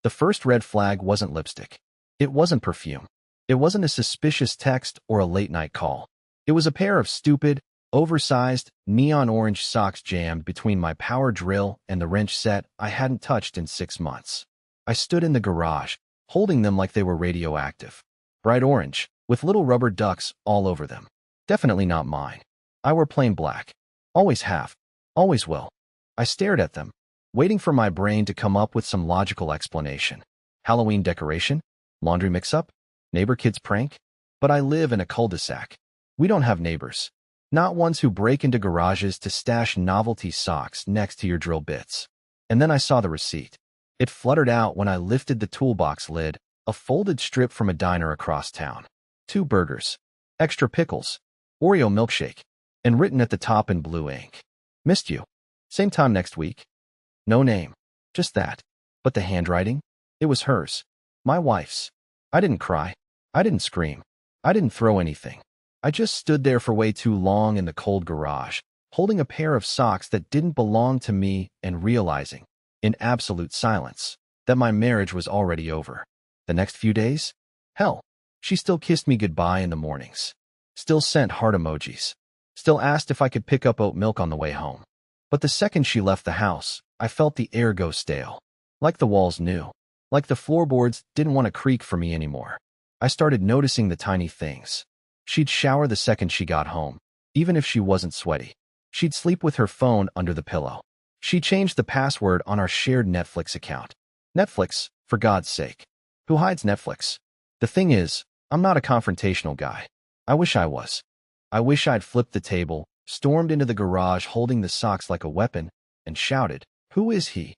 The first red flag wasn't lipstick. It wasn't perfume. It wasn't a suspicious text or a late-night call. It was a pair of stupid, oversized, neon orange socks jammed between my power drill and the wrench set I hadn't touched in 6 months. I stood in the garage, holding them like they were radioactive. Bright orange, with little rubber ducks all over them. Definitely not mine. I wore plain black. Always have. Always will. I stared at them, waiting for my brain to come up with some logical explanation. Halloween decoration? Laundry mix-up? Neighbor kid's prank? But I live in a cul-de-sac. We don't have neighbors. Not ones who break into garages to stash novelty socks next to your drill bits. And then I saw the receipt. It fluttered out when I lifted the toolbox lid, a folded strip from a diner across town. 2 burgers. Extra pickles. Oreo milkshake. And written at the top in blue ink. Missed you. Same time next week. No name. Just that. But the handwriting? It was hers. My wife's. I didn't cry. I didn't scream. I didn't throw anything. I just stood there for way too long in the cold garage, holding a pair of socks that didn't belong to me and realizing, in absolute silence, that my marriage was already over. The next few days? Hell, she still kissed me goodbye in the mornings. Still sent heart emojis. Still asked if I could pick up oat milk on the way home. But the second she left the house, I felt the air go stale. Like the walls knew. Like the floorboards didn't want to creak for me anymore. I started noticing the tiny things. She'd shower the second she got home, even if she wasn't sweaty. She'd sleep with her phone under the pillow. She changed the password on our shared Netflix account. Netflix, for God's sake. Who hides Netflix? The thing is, I'm not a confrontational guy. I wish I was. I wish I'd flipped the table, stormed into the garage holding the socks like a weapon, and shouted, "Who is he?"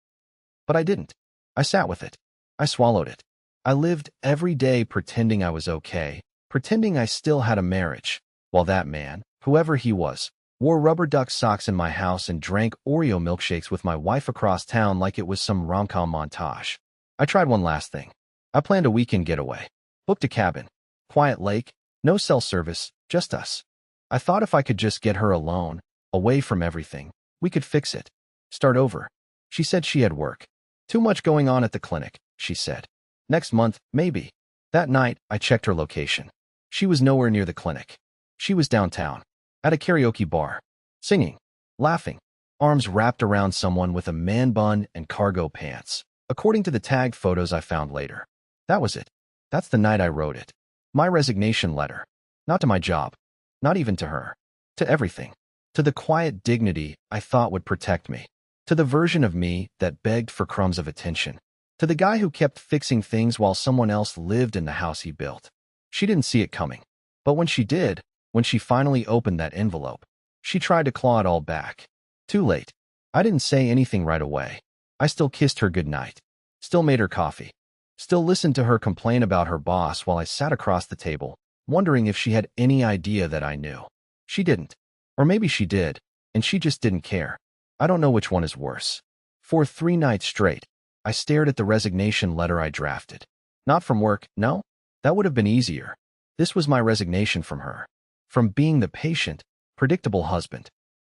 But I didn't. I sat with it. I swallowed it. I lived every day pretending I was okay, pretending I still had a marriage, while that man, whoever he was, wore rubber duck socks in my house and drank Oreo milkshakes with my wife across town like it was some rom-com montage. I tried one last thing. I planned a weekend getaway. Booked a cabin. Quiet lake, no cell service, just us. I thought if I could just get her alone, away from everything, we could fix it. Start over. She said she had work. Too much going on at the clinic, she said. Next month, maybe. That night, I checked her location. She was nowhere near the clinic. She was downtown, at a karaoke bar, singing, laughing, arms wrapped around someone with a man bun and cargo pants, according to the tagged photos I found later. That was it. That's the night I wrote it. My resignation letter. Not to my job. Not even to her. To everything. To the quiet dignity I thought would protect me. To the version of me that begged for crumbs of attention. To the guy who kept fixing things while someone else lived in the house he built. She didn't see it coming. But when she did, when she finally opened that envelope, she tried to claw it all back. Too late. I didn't say anything right away. I still kissed her goodnight. Still made her coffee. Still listened to her complain about her boss while I sat across the table, wondering if she had any idea that I knew. She didn't. Or maybe she did, and she just didn't care. I don't know which one is worse. For 3 nights straight, I stared at the resignation letter I drafted. Not from work, no. That would have been easier. This was my resignation from her. From being the patient, predictable husband.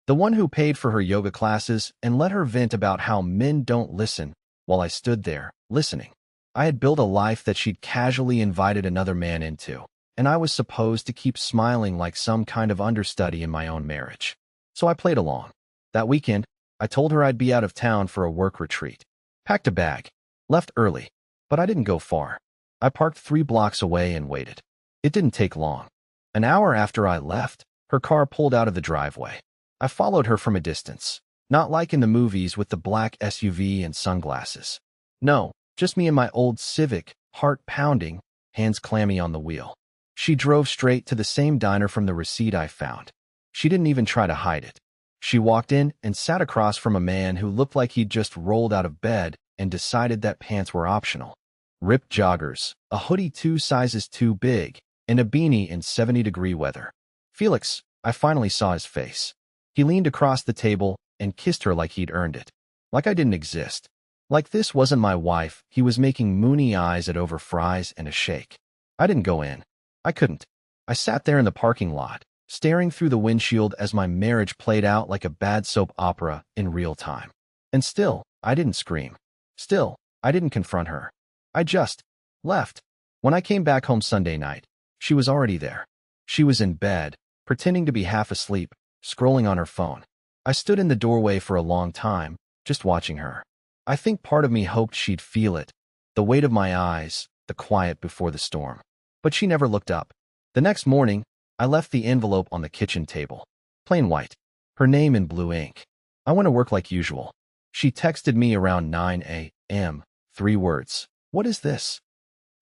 The one who paid for her yoga classes and let her vent about how men don't listen, while I stood there, listening. I had built a life that she'd casually invited another man into, and I was supposed to keep smiling like some kind of understudy in my own marriage. So I played along. That weekend, I told her I'd be out of town for a work retreat. Packed a bag. Left early. But I didn't go far. I parked 3 blocks away and waited. It didn't take long. An hour after I left, her car pulled out of the driveway. I followed her from a distance. Not like in the movies with the black SUV and sunglasses. No, just me and my old Civic, heart pounding, hands clammy on the wheel. She drove straight to the same diner from the receipt I found. She didn't even try to hide it. She walked in and sat across from a man who looked like he'd just rolled out of bed and decided that pants were optional. Ripped joggers, a hoodie 2 sizes too big, and a beanie in 70-degree weather. Felix, I finally saw his face. He leaned across the table and kissed her like he'd earned it. Like I didn't exist. Like this wasn't my wife. He was making moony eyes at over fries and a shake. I didn't go in. I couldn't. I sat there in the parking lot, staring through the windshield as my marriage played out like a bad soap opera in real time. And still, I didn't scream. Still, I didn't confront her. I just left. When I came back home Sunday night, she was already there. She was in bed, pretending to be half asleep, scrolling on her phone. I stood in the doorway for a long time, just watching her. I think part of me hoped she'd feel it, the weight of my eyes, the quiet before the storm. But she never looked up. The next morning, I left the envelope on the kitchen table. Plain white. Her name in blue ink. I went to work like usual. She texted me around 9 a.m. 3 words. What is this?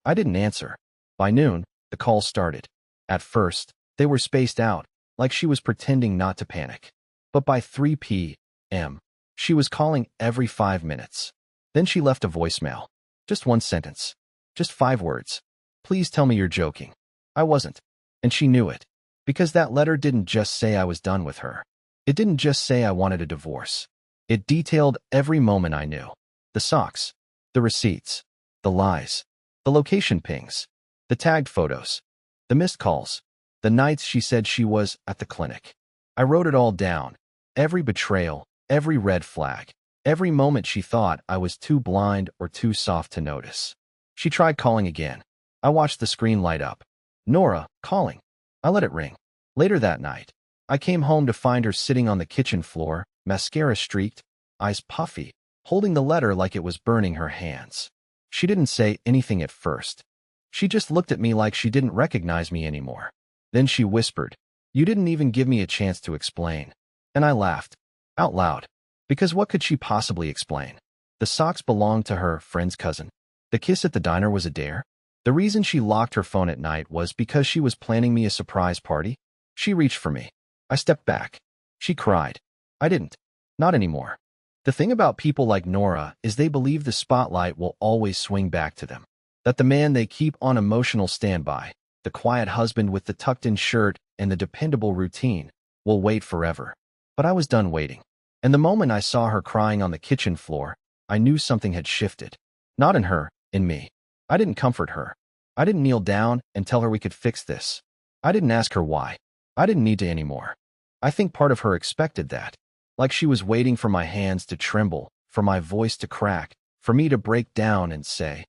I didn't answer. By noon, the calls started. At first, they were spaced out, like she was pretending not to panic. But by 3 p.m., she was calling every 5 minutes. Then she left a voicemail. Just one sentence. Just 5 words. Please tell me you're joking. I wasn't. And she knew it. Because that letter didn't just say I was done with her. It didn't just say I wanted a divorce. It detailed every moment I knew. The socks. The receipts. The lies. The location pings. The tagged photos. The missed calls. The nights she said she was at the clinic. I wrote it all down. Every betrayal. Every red flag. Every moment she thought I was too blind or too soft to notice. She tried calling again. I watched the screen light up. Nora, calling. I let it ring. Later that night, I came home to find her sitting on the kitchen floor, mascara streaked, eyes puffy, holding the letter like it was burning her hands. She didn't say anything at first. She just looked at me like she didn't recognize me anymore. Then she whispered, "You didn't even give me a chance to explain." And I laughed, out loud, because what could she possibly explain? The socks belonged to her friend's cousin. The kiss at the diner was a dare. The reason she locked her phone at night was because she was planning me a surprise party. She reached for me. I stepped back. She cried. I didn't. Not anymore. The thing about people like Nora is they believe the spotlight will always swing back to them. That the man they keep on emotional standby, the quiet husband with the tucked-in shirt and the dependable routine, will wait forever. But I was done waiting. And the moment I saw her crying on the kitchen floor, I knew something had shifted. Not in her, in me. I didn't comfort her. I didn't kneel down and tell her we could fix this. I didn't ask her why. I didn't need to anymore. I think part of her expected that. Like she was waiting for my hands to tremble, for my voice to crack, for me to break down and say,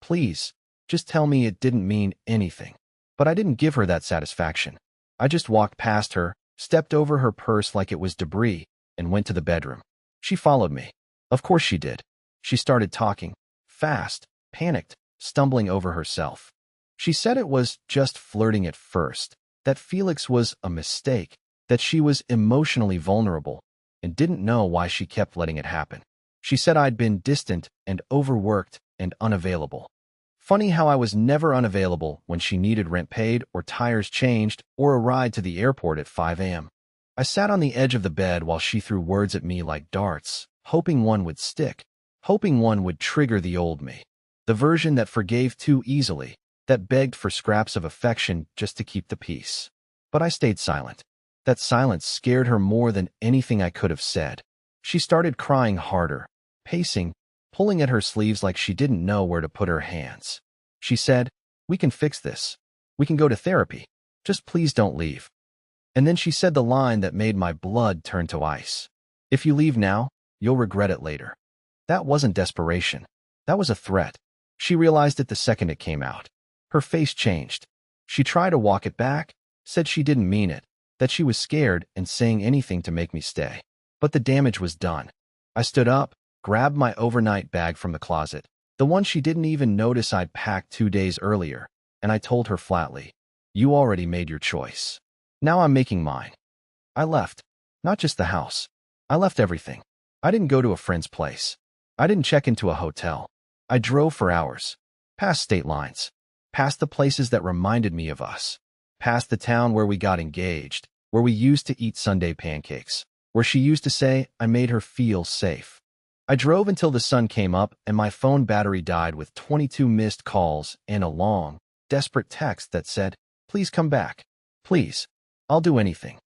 "Please, just tell me it didn't mean anything." But I didn't give her that satisfaction. I just walked past her, stepped over her purse like it was debris, and went to the bedroom. She followed me. Of course she did. She started talking, fast, panicked, stumbling over herself. She said it was just flirting at first, that Felix was a mistake, that she was emotionally vulnerable, and didn't know why she kept letting it happen. She said I'd been distant and overworked and unavailable. Funny how I was never unavailable when she needed rent paid or tires changed or a ride to the airport at 5 a.m. I sat on the edge of the bed while she threw words at me like darts, hoping one would stick, hoping one would trigger the old me. The version that forgave too easily, that begged for scraps of affection just to keep the peace. But I stayed silent. That silence scared her more than anything I could have said. She started crying harder, pacing, pulling at her sleeves like she didn't know where to put her hands. She said, "We can fix this. We can go to therapy. Just please don't leave." And then she said the line that made my blood turn to ice. "If you leave now, you'll regret it later." That wasn't desperation. That was a threat. She realized it the second it came out. Her face changed. She tried to walk it back, said she didn't mean it, that she was scared and saying anything to make me stay. But the damage was done. I stood up, grabbed my overnight bag from the closet, the one she didn't even notice I'd packed 2 days earlier, and I told her flatly, "You already made your choice. Now I'm making mine." I left. Not just the house. I left everything. I didn't go to a friend's place. I didn't check into a hotel. I drove for hours. Past state lines. Past the places that reminded me of us. Past the town where we got engaged, where we used to eat Sunday pancakes, where she used to say I made her feel safe. I drove until the sun came up and my phone battery died with 22 missed calls and a long, desperate text that said, "Please come back. Please. I'll do anything."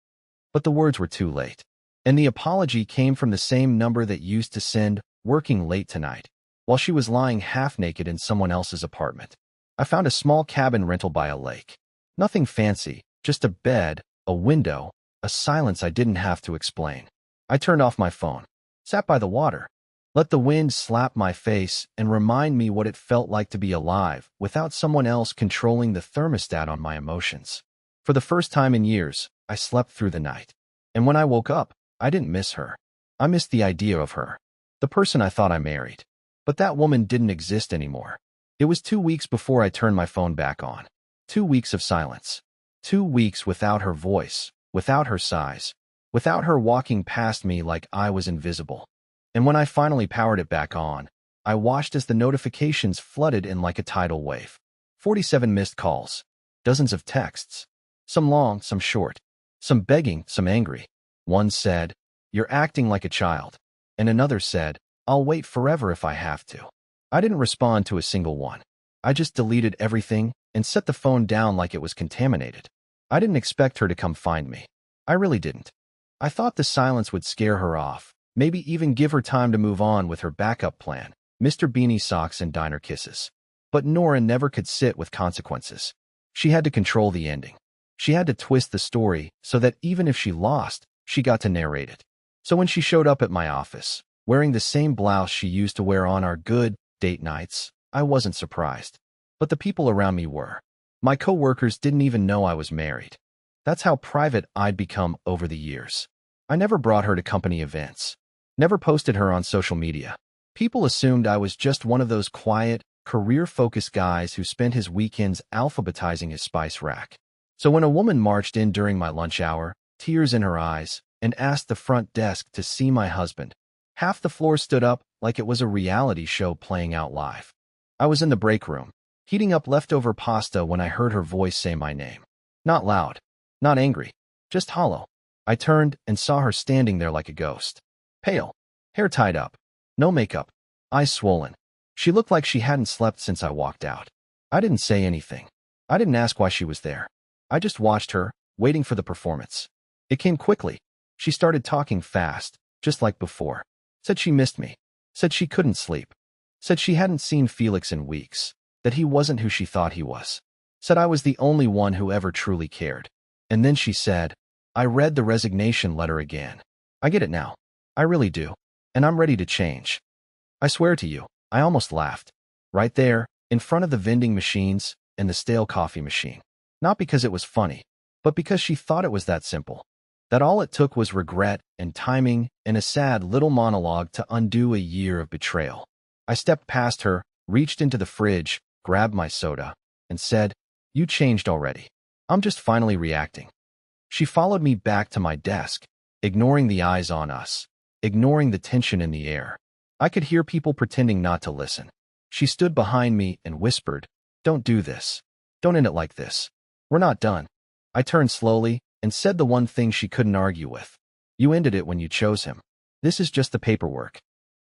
But the words were too late. And the apology came from the same number that used to send, "Working late tonight," while she was lying half-naked in someone else's apartment. I found a small cabin rental by a lake. Nothing fancy, just a bed, a window, a silence I didn't have to explain. I turned off my phone, sat by the water, Let the wind slap my face and remind me what it felt like to be alive without someone else controlling the thermostat on my emotions. For the first time in years, I slept through the night. And when I woke up, I didn't miss her. I missed the idea of her, the person I thought I married. But that woman didn't exist anymore. It was 2 weeks before I turned my phone back on. 2 weeks of silence. 2 weeks without her voice, without her sighs, without her walking past me like I was invisible. And when I finally powered it back on, I watched as the notifications flooded in like a tidal wave. 47 missed calls, dozens of texts, some long, some short, some begging, some angry. One said, "You're acting like a child." And another said, "I'll wait forever if I have to." I didn't respond to a single one. I just deleted everything and set the phone down like it was contaminated. I didn't expect her to come find me. I really didn't. I thought the silence would scare her off, maybe even give her time to move on with her backup plan, Mr. Beanie Socks and diner kisses. But Nora never could sit with consequences. She had to control the ending. She had to twist the story so that even if she lost, she got to narrate it. So when she showed up at my office, wearing the same blouse she used to wear on our good date nights, I wasn't surprised. But the people around me were. My coworkers didn't even know I was married. That's how private I'd become over the years. I never brought her to company events. Never posted her on social media. People assumed I was just one of those quiet, career-focused guys who spent his weekends alphabetizing his spice rack. So when a woman marched in during my lunch hour, tears in her eyes, and asked the front desk to see my husband, half the floor stood up like it was a reality show playing out live. I was in the break room, heating up leftover pasta when I heard her voice say my name. Not loud, not angry, just hollow. I turned and saw her standing there like a ghost. Pale, hair tied up, no makeup, eyes swollen. She looked like she hadn't slept since I walked out. I didn't say anything. I didn't ask why she was there. I just watched her, waiting for the performance. It came quickly. She started talking fast, just like before. Said she missed me. Said she couldn't sleep. Said she hadn't seen Felix in weeks. That he wasn't who she thought he was. Said I was the only one who ever truly cared. And then she said, "I read the resignation letter again. I get it now. I really do. And I'm ready to change." I swear to you, I almost laughed. Right there, in front of the vending machines and the stale coffee machine. Not because it was funny, but because she thought it was that simple. That all it took was regret and timing and a sad little monologue to undo a year of betrayal. I stepped past her, reached into the fridge, grabbed my soda, and said, "You changed already. I'm just finally reacting." She followed me back to my desk, ignoring the eyes on us, ignoring the tension in the air. I could hear people pretending not to listen. She stood behind me and whispered, "Don't do this. Don't end it like this. We're not done." I turned slowly and said the one thing she couldn't argue with. "You ended it when you chose him. This is just the paperwork."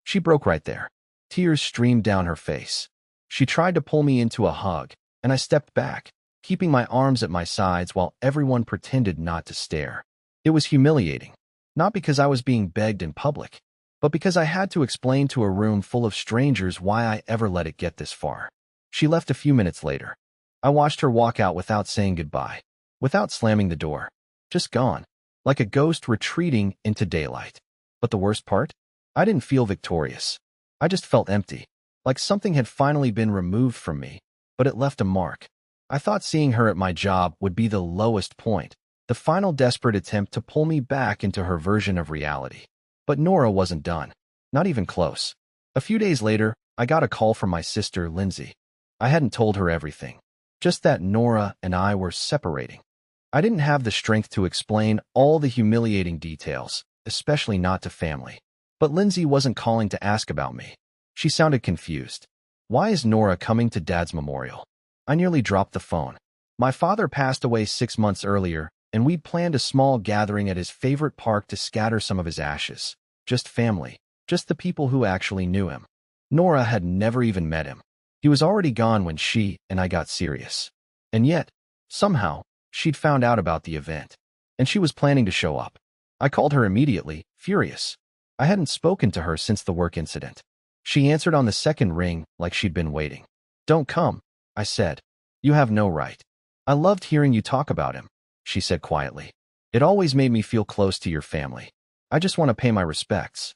She broke right there. Tears streamed down her face. She tried to pull me into a hug, and I stepped back, keeping my arms at my sides while everyone pretended not to stare. It was humiliating, not because I was being begged in public, but because I had to explain to a room full of strangers why I ever let it get this far. She left a few minutes later. I watched her walk out without saying goodbye, without slamming the door, just gone, like a ghost retreating into daylight. But the worst part? I didn't feel victorious. I just felt empty, like something had finally been removed from me, but it left a mark. I thought seeing her at my job would be the lowest point, the final desperate attempt to pull me back into her version of reality. But Nora wasn't done, not even close. A few days later, I got a call from my sister, Lindsay. I hadn't told her everything, just that Nora and I were separating. I didn't have the strength to explain all the humiliating details, especially not to family. But Lindsay wasn't calling to ask about me. She sounded confused. "Why is Nora coming to Dad's memorial?" I nearly dropped the phone. My father passed away 6 months earlier, and we'd planned a small gathering at his favorite park to scatter some of his ashes. Just family, just the people who actually knew him. Nora had never even met him. He was already gone when she and I got serious. And yet, somehow, she'd found out about the event, and she was planning to show up. I called her immediately, furious. I hadn't spoken to her since the work incident. She answered on the second ring like she'd been waiting. "Don't come," I said. "You have no right." "I loved hearing you talk about him," she said quietly. "It always made me feel close to your family. I just want to pay my respects."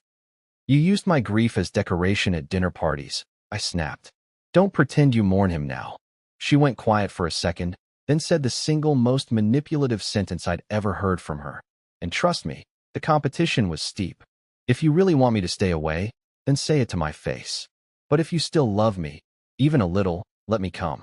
You used my grief as decoration at dinner parties, I snapped. Don't pretend you mourn him now. She went quiet for a second, then said the single most manipulative sentence I'd ever heard from her. And trust me, the competition was steep. If you really want me to stay away, then say it to my face. But if you still love me, even a little, let me come.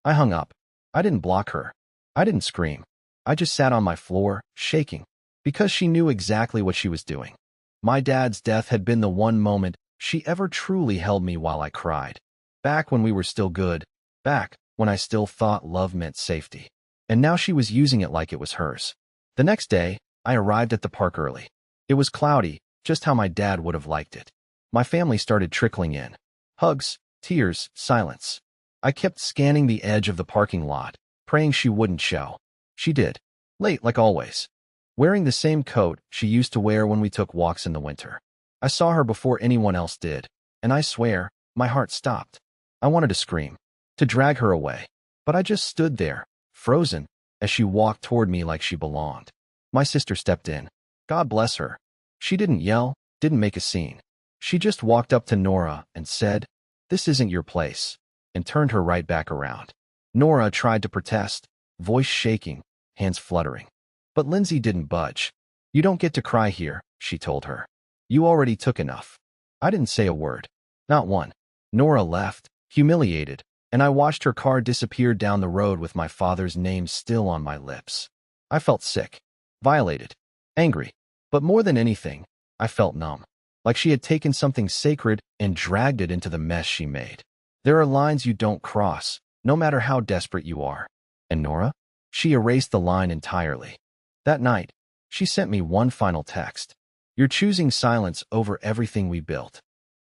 I hung up. I didn't block her. I didn't scream. I just sat on my floor, shaking, because she knew exactly what she was doing. My dad's death had been the one moment she ever truly held me while I cried. Back when we were still good, back when I still thought love meant safety. And now she was using it like it was hers. The next day, I arrived at the park early. It was cloudy, just how my dad would have liked it. My family started trickling in. Hugs, tears, silence. I kept scanning the edge of the parking lot, praying she wouldn't show. She did. Late like always. Wearing the same coat she used to wear when we took walks in the winter. I saw her before anyone else did, and I swear, my heart stopped. I wanted to scream, to drag her away. But I just stood there, frozen, as she walked toward me like she belonged. My sister stepped in. God bless her. She didn't yell, didn't make a scene. She just walked up to Nora and said, "This isn't your place," and turned her right back around. Nora tried to protest, voice shaking, hands fluttering. But Lindsay didn't budge. "You don't get to cry here," she told her. "You already took enough." I didn't say a word. Not one. Nora left, humiliated, and I watched her car disappear down the road with my father's name still on my lips. I felt sick, violated, angry, but more than anything, I felt numb, like she had taken something sacred and dragged it into the mess she made. There are lines you don't cross, no matter how desperate you are. And Nora? She erased the line entirely. That night, she sent me one final text. "You're choosing silence over everything we built."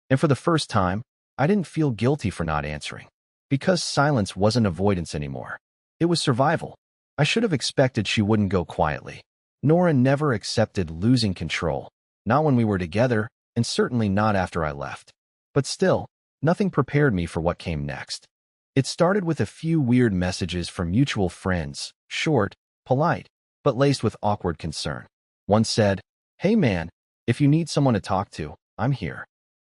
And for the first time, I didn't feel guilty for not answering. Because silence wasn't avoidance anymore. It was survival. I should have expected she wouldn't go quietly. Nora never accepted losing control. Not when we were together, and certainly not after I left. But still, nothing prepared me for what came next. It started with a few weird messages from mutual friends, short, polite, but laced with awkward concern. One said, "Hey man, if you need someone to talk to, I'm here."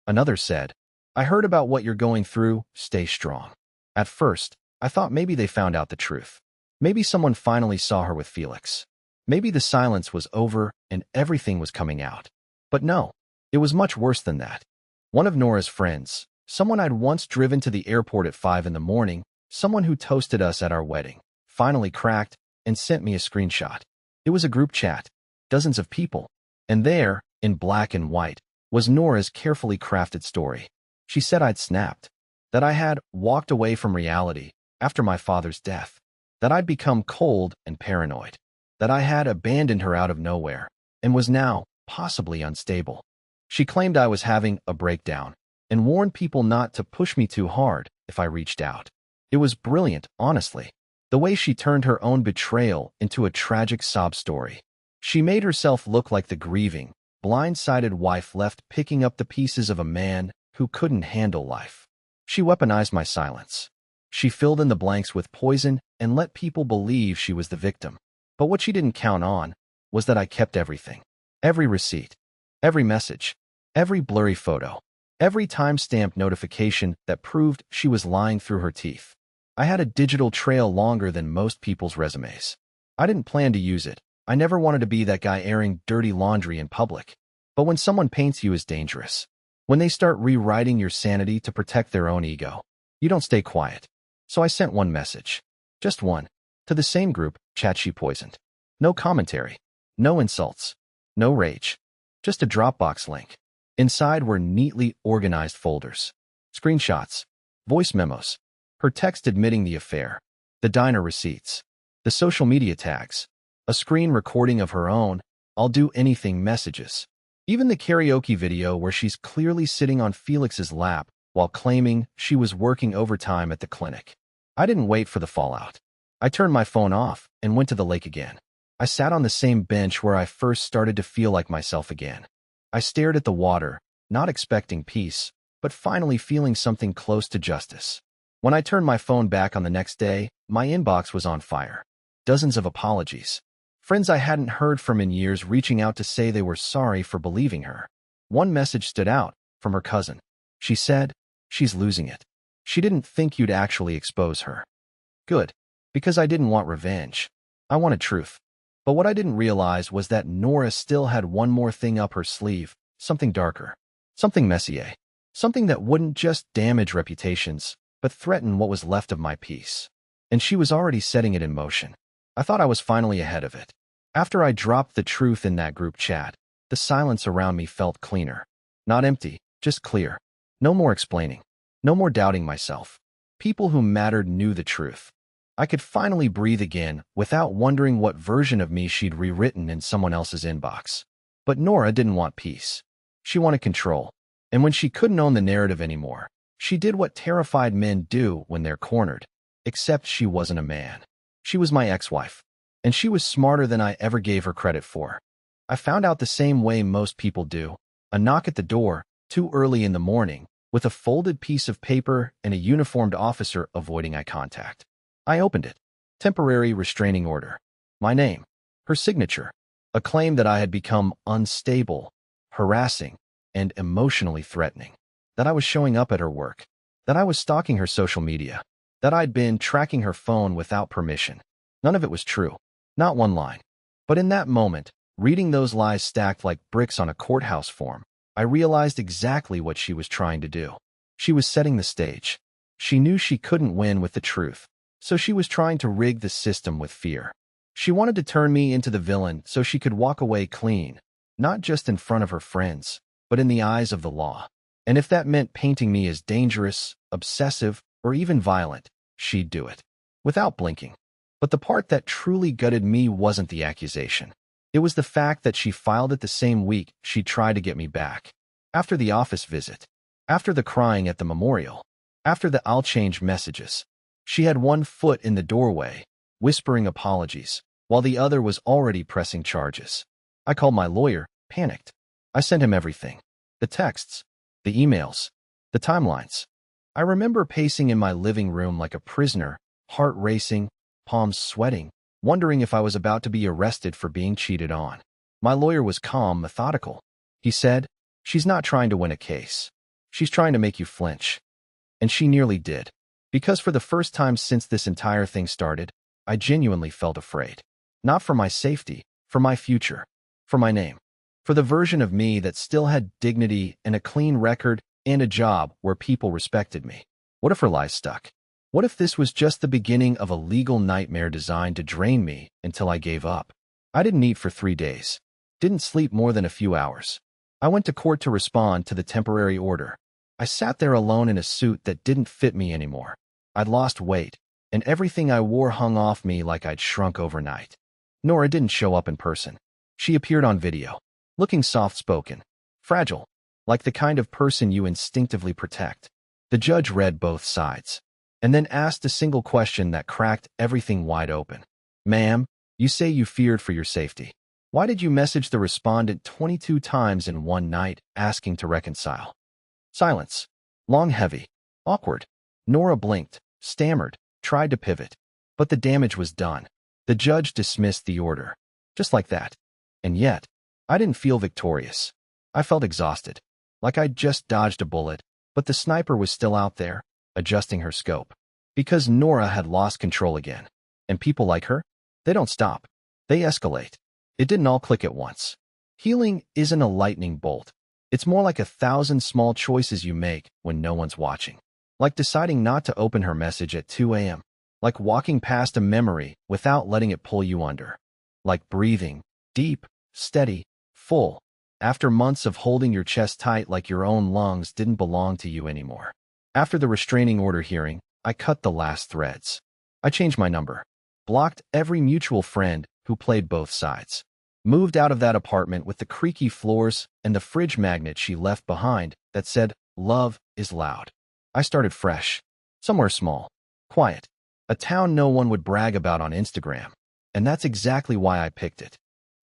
Another said, "I heard about what you're going through, stay strong." At first, I thought maybe they found out the truth. Maybe someone finally saw her with Felix. Maybe the silence was over and everything was coming out. But no, it was much worse than that. One of Nora's friends, someone I'd once driven to the airport at 5 in the morning, someone who toasted us at our wedding, finally cracked and sent me a screenshot. It was a group chat, dozens of people, and there, in black and white, was Nora's carefully crafted story. She said I'd snapped, that I had walked away from reality after my father's death, that I'd become cold and paranoid, that I had abandoned her out of nowhere and was now possibly unstable. She claimed I was having a breakdown and warned people not to push me too hard if I reached out. It was brilliant, honestly, the way she turned her own betrayal into a tragic sob story. She made herself look like the grieving, blindsided wife left picking up the pieces of a man who couldn't handle life. She weaponized my silence. She filled in the blanks with poison and let people believe she was the victim. But what she didn't count on was that I kept everything. Every receipt, every message, every blurry photo, every time-stamped notification that proved she was lying through her teeth. I had a digital trail longer than most people's resumes. I didn't plan to use it. I never wanted to be that guy airing dirty laundry in public. But when someone paints you as dangerous, when they start rewriting your sanity to protect their own ego, you don't stay quiet. So I sent one message, just one, to the same group chat she poisoned. No commentary, no insults, no rage, just a Dropbox link. Inside were neatly organized folders, screenshots, voice memos, her text admitting the affair, the diner receipts, the social media tags, a screen recording of her own "I'll do anything" messages, even the karaoke video where she's clearly sitting on Felix's lap while claiming she was working overtime at the clinic. I didn't wait for the fallout. I turned my phone off and went to the lake again. I sat on the same bench where I first started to feel like myself again. I stared at the water, not expecting peace, but finally feeling something close to justice. When I turned my phone back on the next day, my inbox was on fire. Dozens of apologies. Friends I hadn't heard from in years reaching out to say they were sorry for believing her. One message stood out, from her cousin. She said, "She's losing it. She didn't think you'd actually expose her." Good, because I didn't want revenge. I wanted truth. But what I didn't realize was that Nora still had one more thing up her sleeve, something darker, something messier, something that wouldn't just damage reputations, but threaten what was left of my peace. And she was already setting it in motion. I thought I was finally ahead of it. After I dropped the truth in that group chat, the silence around me felt cleaner. Not empty, just clear. No more explaining. No more doubting myself. People who mattered knew the truth. I could finally breathe again without wondering what version of me she'd rewritten in someone else's inbox. But Nora didn't want peace. She wanted control. And when she couldn't own the narrative anymore, she did what terrified men do when they're cornered. Except she wasn't a man. She was my ex-wife. And she was smarter than I ever gave her credit for. I found out the same way most people do. A knock at the door, too early in the morning, with a folded piece of paper and a uniformed officer avoiding eye contact. I opened it. Temporary restraining order. My name. Her signature. A claim that I had become unstable, harassing, and emotionally threatening. That I was showing up at her work. That I was stalking her social media. That I'd been tracking her phone without permission. None of it was true. Not one line. But in that moment, reading those lies stacked like bricks on a courthouse form, I realized exactly what she was trying to do. She was setting the stage. She knew she couldn't win with the truth, so she was trying to rig the system with fear. She wanted to turn me into the villain so she could walk away clean, not just in front of her friends, but in the eyes of the law. And if that meant painting me as dangerous, obsessive, or even violent, she'd do it. Without blinking. But the part that truly gutted me wasn't the accusation. It was the fact that she filed it the same week she tried to get me back. After the office visit. After the crying at the memorial. After the "I'll change" messages. She had one foot in the doorway, whispering apologies, while the other was already pressing charges. I called my lawyer, panicked. I sent him everything. The texts. The emails. The timelines. I remember pacing in my living room like a prisoner, heart racing, palms sweating, wondering if I was about to be arrested for being cheated on. My lawyer was calm, methodical. He said, "She's not trying to win a case. She's trying to make you flinch." And she nearly did. Because for the first time since this entire thing started, I genuinely felt afraid. Not for my safety, for my future, for my name, for the version of me that still had dignity and a clean record and a job where people respected me. What if her lies stuck? What if this was just the beginning of a legal nightmare designed to drain me until I gave up? I didn't eat for 3 days. Didn't sleep more than a few hours. I went to court to respond to the temporary order. I sat there alone in a suit that didn't fit me anymore. I'd lost weight, and everything I wore hung off me like I'd shrunk overnight. Nora didn't show up in person. She appeared on video, looking soft-spoken, fragile, like the kind of person you instinctively protect. The judge read both sides, and then asked a single question that cracked everything wide open. "Ma'am, you say you feared for your safety. Why did you message the respondent 22 times in one night asking to reconcile?" Silence. Long, heavy, awkward. Nora blinked, stammered, tried to pivot. But the damage was done. The judge dismissed the order. Just like that. And yet, I didn't feel victorious. I felt exhausted. Like I'd just dodged a bullet, but the sniper was still out there, adjusting her scope. Because Nora had lost control again. And people like her? They don't stop. They escalate. It didn't all click at once. Healing isn't a lightning bolt. It's more like 1,000 small choices you make when no one's watching. Like deciding not to open her message at 2 a.m. Like walking past a memory without letting it pull you under. Like breathing, deep, steady, full, after months of holding your chest tight like your own lungs didn't belong to you anymore. After the restraining order hearing, I cut the last threads. I changed my number. Blocked every mutual friend who played both sides. Moved out of that apartment with the creaky floors and the fridge magnet she left behind that said, "Love is loud." I started fresh. Somewhere small. Quiet. A town no one would brag about on Instagram. And that's exactly why I picked it.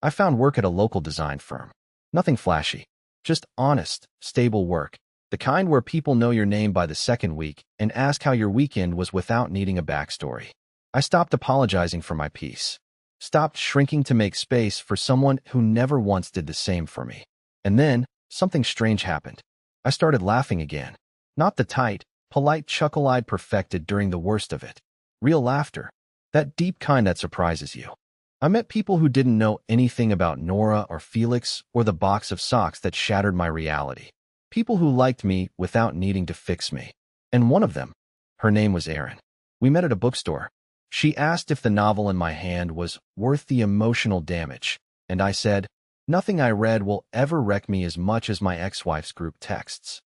I found work at a local design firm. Nothing flashy. Just honest, stable work. The kind where people know your name by the second week and ask how your weekend was without needing a backstory. I stopped apologizing for my peace. Stopped shrinking to make space for someone who never once did the same for me. And then, something strange happened. I started laughing again. Not the tight, polite chuckle I'd perfected during the worst of it. Real laughter. That deep kind that surprises you. I met people who didn't know anything about Nora or Felix or the box of socks that shattered my reality. People who liked me without needing to fix me. And one of them, her name was Erin. We met at a bookstore. She asked if the novel in my hand was worth the emotional damage, and I said, nothing I read will ever wreck me as much as my ex-wife's group texts.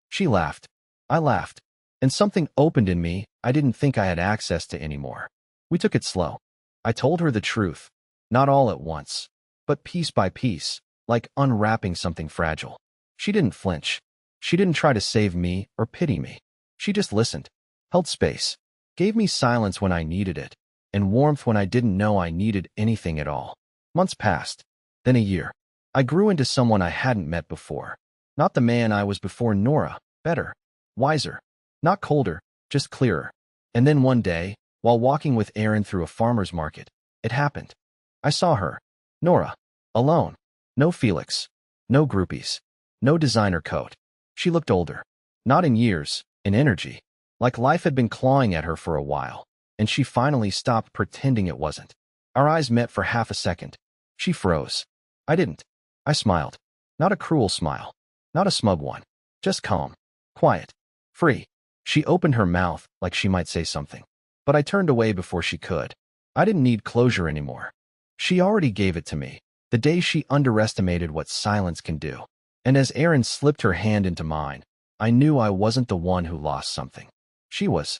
She laughed. I laughed. And something opened in me I didn't think I had access to anymore. We took it slow. I told her the truth, not all at once, but piece by piece, like unwrapping something fragile. She didn't flinch. She didn't try to save me or pity me. She just listened, held space, gave me silence when I needed it, and warmth when I didn't know I needed anything at all. Months passed, then a year. I grew into someone I hadn't met before. Not the man I was before Nora, better, wiser, not colder, just clearer. And then one day, while walking with Erin through a farmer's market, it happened. I saw her, Nora, alone. No Felix, no groupies, no designer coat. She looked older, not in years, in energy, like life had been clawing at her for a while, and she finally stopped pretending it wasn't. Our eyes met for half a second. She froze. I didn't. I smiled. Not a cruel smile, not a smug one, just calm, quiet, free. She opened her mouth like she might say something, but I turned away before she could. I didn't need closure anymore. She already gave it to me, the day she underestimated what silence can do. And as Erin slipped her hand into mine, I knew I wasn't the one who lost something. She was.